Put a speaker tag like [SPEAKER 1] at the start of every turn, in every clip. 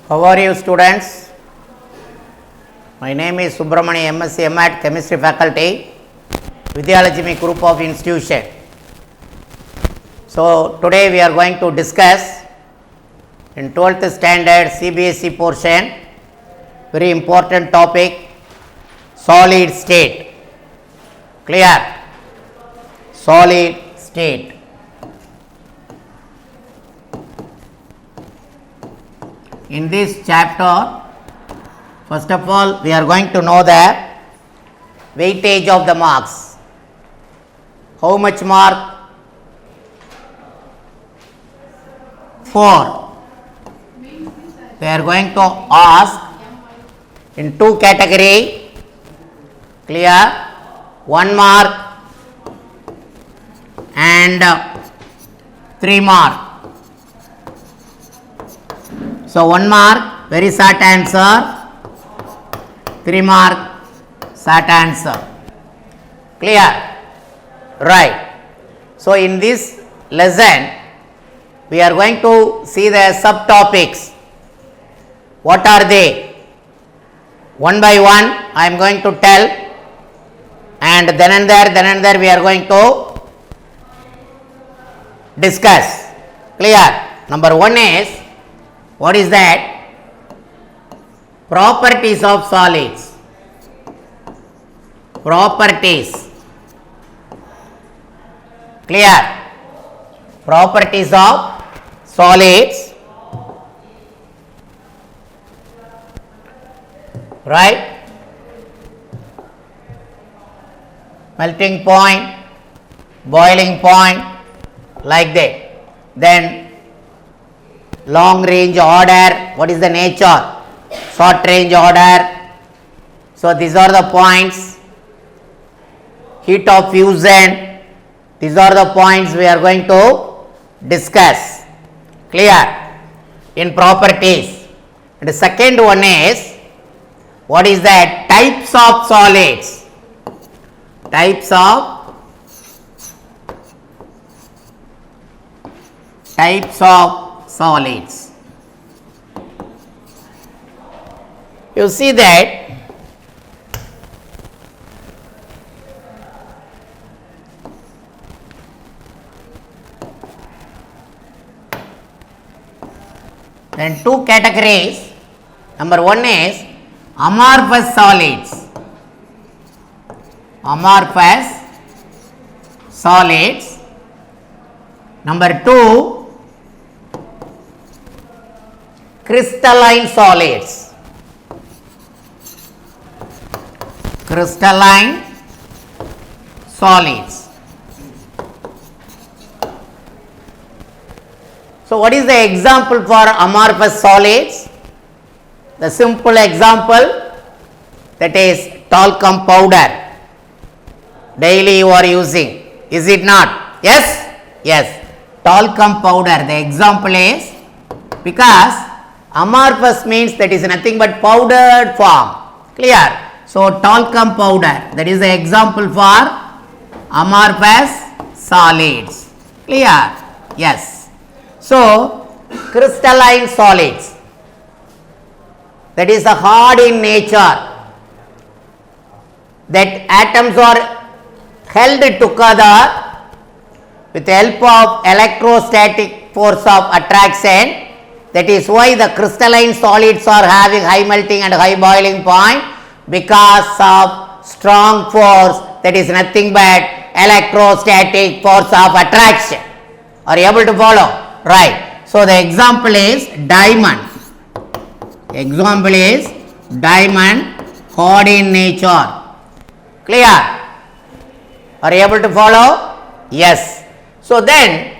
[SPEAKER 1] How are you, students? My name is Subramani, MSc MAT Chemistry Faculty, Vidyalakshmi Group of Institution. So, today we are going to discuss in 12th standard CBSE portion, very important topic, solid state. Clear? Solid state. In this chapter, first of all, we are going to know the weightage of the marks. How much mark? 4. We are going to ask in 2 category. Clear? 1 mark and 3 mark. So, 1 mark, very short answer, 3 mark, short answer. Clear? Right. So, in this lesson, we are going to see the subtopics. What are they? One by one, I am going to tell, and then and there we are going to discuss. Clear? Number 1 is, what is that? Properties of solids. Properties. Clear? Properties of solids. Right? Melting point, boiling point, like that. Then long range order, what is the nature? Short range order. So, these are the points. Heat of fusion, these are the points we are going to discuss. Clear? In properties. And the second one is, what is that? Types of solids. Types of solids. You see that then 2 categories. Number 1 is amorphous solids. Amorphous solids. Number 2, crystalline solids. Crystalline solids. So, what is the example for amorphous solids? The simple example, that is talcum powder. Daily you are using, is it not? Yes? Yes. Talcum powder, the example is, because amorphous means that is nothing but powdered form. Clear? So, talcum powder, that is the example for amorphous solids. Clear? Yes. So, crystalline solids, that is hard in nature, that atoms are held together with the help of electrostatic force of attraction. That is why the crystalline solids are having high melting and high boiling point, because of strong force, that is nothing but electrostatic force of attraction. Are you able to follow? Right. So, the example is diamond. Example is diamond, hard in nature. Clear? Are you able to follow? Yes. So, then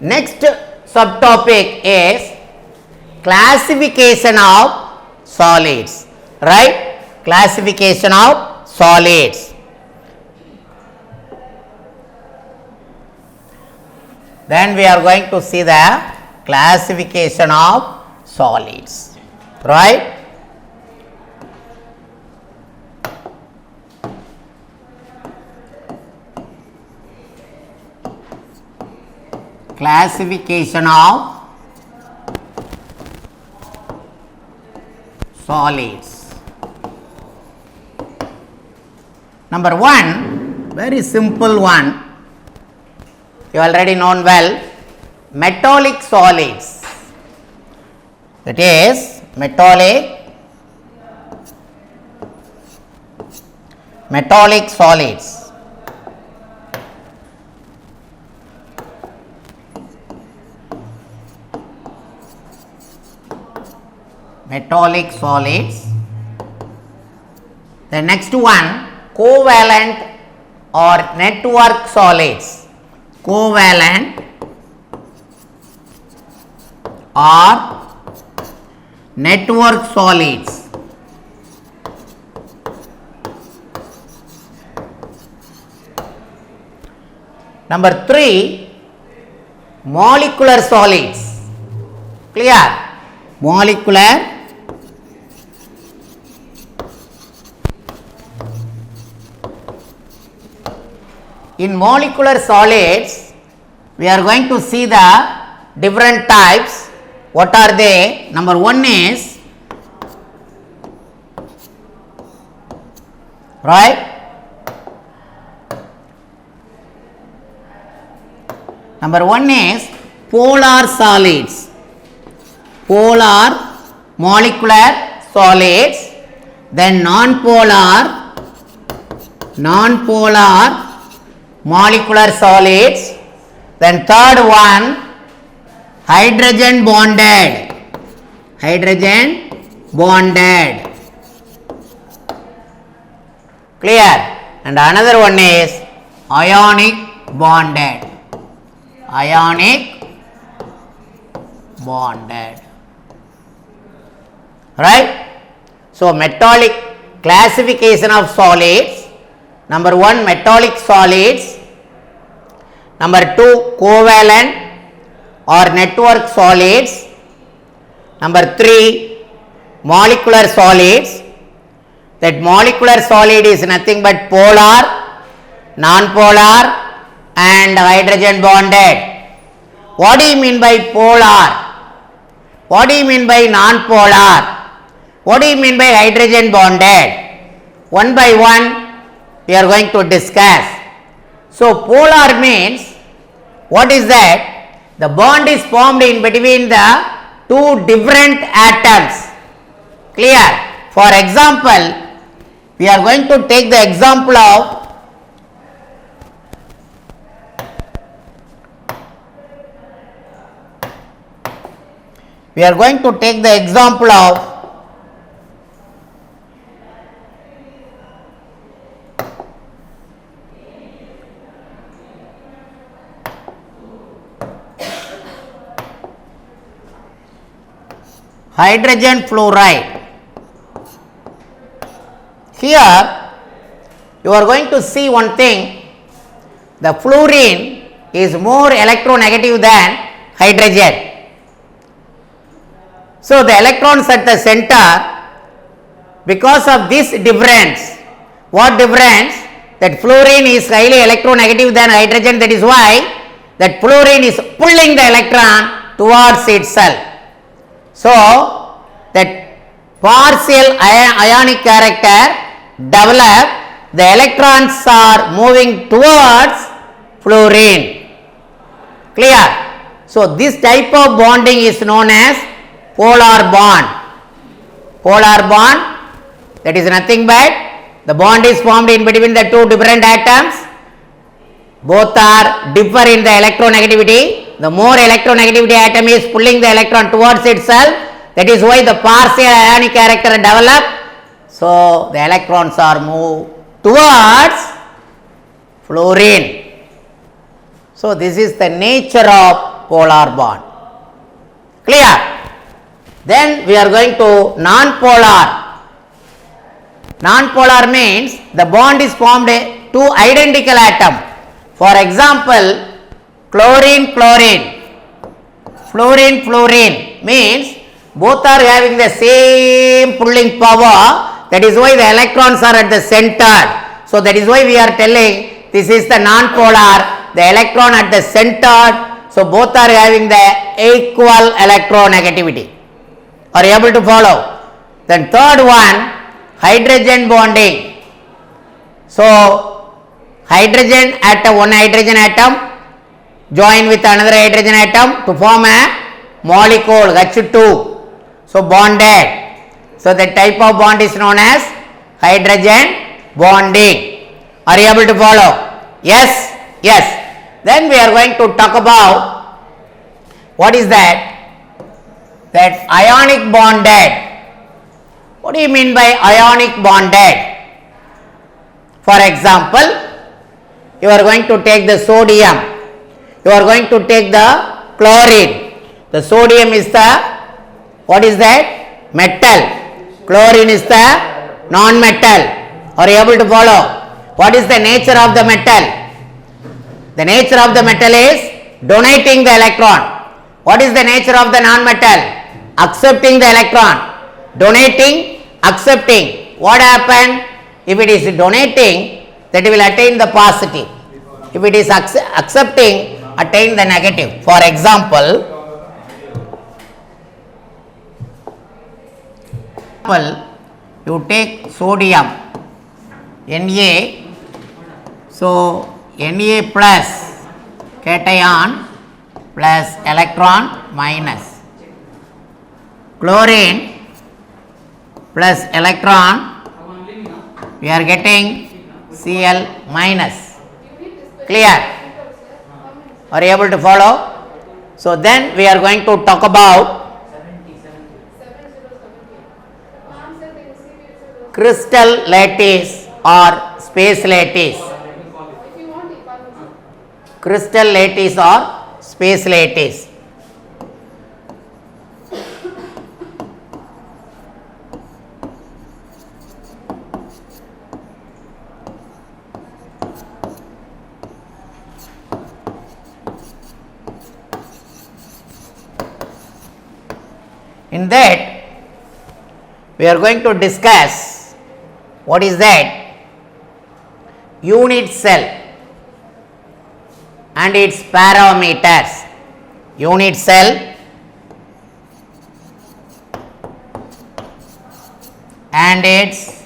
[SPEAKER 1] next subtopic is classification of solids. Right? Classification of solids. Then we are going to see the classification of solids. Right? Classification of solids. Number 1, very simple one, you already known well, metallic solids. That is metallic solids. Metallic solids. The next one, covalent or network solids. Covalent or network solids. Number 3, molecular solids. Clear? Molecular in molecular solids, we are going to see the different types. What are they? Number 1 is, right? Number 1 is polar solids. Polar molecular solids, then non-polar molecular solids, then third one, hydrogen bonded. Clear? And another one is ionic bonded. Right? So, metallic classification of solids. Number 1, metallic solids. Number 2, covalent or network solids. Number 3, molecular solids. That molecular solid is nothing but polar, non-polar and hydrogen bonded. What do you mean by polar? What do you mean by non-polar? What do you mean by hydrogen bonded? One by one we are going to discuss. So, polar means, what is that? The bond is formed in between the two different atoms. Clear? For example, we are going to take the example of hydrogen fluoride. Here you are going to see one thing, the fluorine is more electronegative than hydrogen. So, the electrons at the center, because of this difference, what difference? That fluorine is highly electronegative than hydrogen, that is why that fluorine is pulling the electron towards itself. So, that partial ionic character develop, the electrons are moving towards fluorine. Clear? So, this type of bonding is known as polar bond. Polar bond, that is nothing but the bond is formed in between the two different atoms. Both are differ in the electronegativity. The more electronegativity atom is pulling the electron towards itself. That is why the partial ionic character develop. So, the electrons are moved towards fluorine. So, this is the nature of polar bond. Clear? Then we are going to non-polar. Non-polar means the bond is formed two identical atoms. For example, chlorine, fluorine means both are having the same pulling power. That is why the electrons are at the center. So, that is why we are telling this is the non-polar, the electron at the center. So, both are having the equal electronegativity. Are you able to follow? Then third one, hydrogen bonding. So hydrogen atom, one hydrogen atom join with another hydrogen atom to form a molecule H2. So bonded. So the type of bond is known as hydrogen bonding. Are you able to follow? Yes? Yes. Then we are going to talk about what is that? That ionic bonded. What do you mean by ionic bonded? For example, you are going to take the sodium, you are going to take the chlorine. The sodium is the, what is that? Metal. Chlorine is the non-metal. Are you able to follow? What is the nature of the metal? The nature of the metal is donating the electron. What is the nature of the non-metal? Accepting the electron. Donating, accepting. What happens? If it is donating, that will attain the positive. If it is accepting, attain the negative. For example, you take sodium, Na, so Na plus cation plus electron minus, chlorine plus electron, we are getting Cl minus. Clear? Are you able to follow? So then we are going to talk about crystal lattice or space lattice. Crystal lattice or space lattice. In that, we are going to discuss what is that unit cell and its parameters. Unit cell and its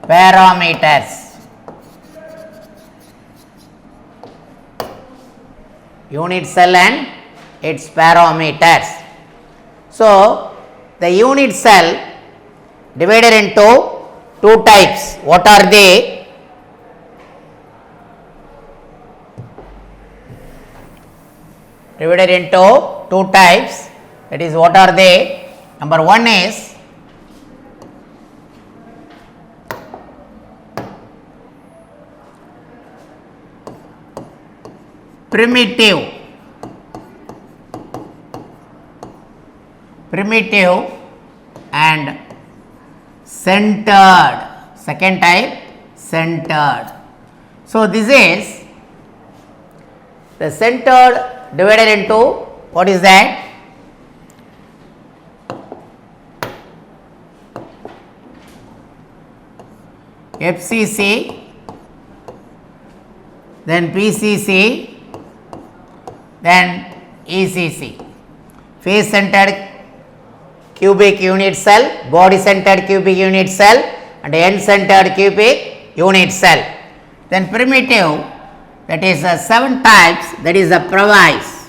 [SPEAKER 1] parameters. Unit cell and its parameters. So the unit cell divided into two types. What are they? Divided into two types. That is, what are they? Number one is primitive. Primitive and centered. Second type, centered. So this is the centered divided into, what is that? FCC, then PCC, then ECC. Face centered cubic unit cell, body centered cubic unit cell, and end centered cubic unit cell. Then primitive, that is 7 types, that is the Previs.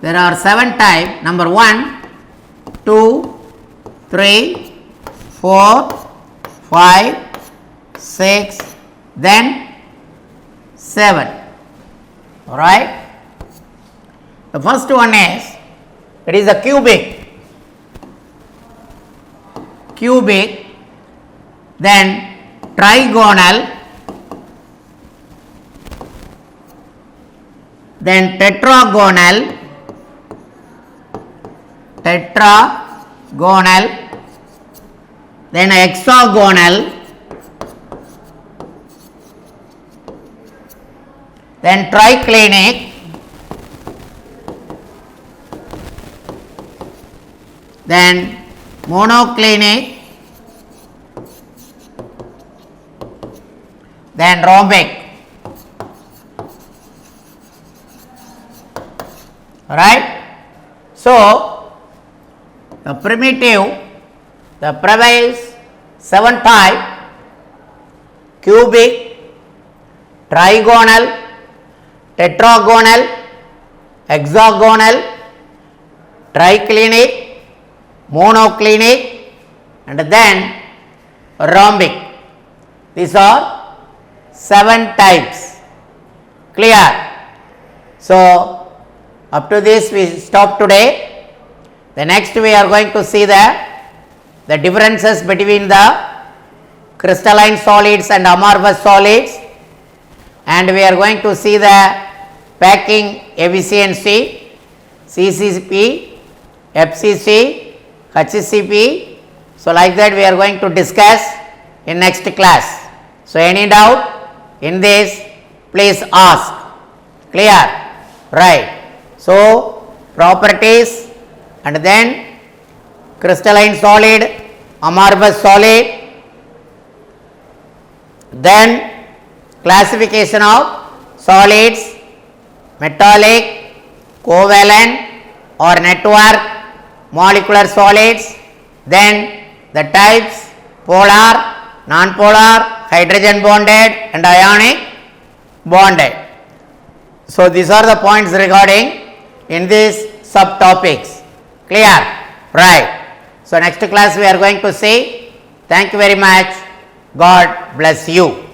[SPEAKER 1] There are 7 types. Number 1, 2, 3, 4, 5, 6, then 7. Alright. The first one is, it is a cubic, then trigonal, then tetragonal, then hexagonal, then triclinic, then monoclinic, then rhombic. Right? So, the primitive, the prevails 7 type: cubic, trigonal, tetragonal, hexagonal, triclinic, monoclinic, and then rhombic. These are 7 types. Clear? So, up to this we stop today. The next we are going to see the differences between the crystalline solids and amorphous solids, and we are going to see the packing efficiency, CCP, FCC, HCP. So, like that we are going to discuss in next class. So, any doubt in this, please ask. Clear? Right. So, properties, and then crystalline solid, amorphous solid, then classification of solids, metallic, covalent or network, molecular solids, then the types: polar, non-polar, hydrogen bonded and ionic bonded. So, these are the points regarding in these subtopics. Clear? Right. So, next class we are going to see. Thank you very much. God bless you.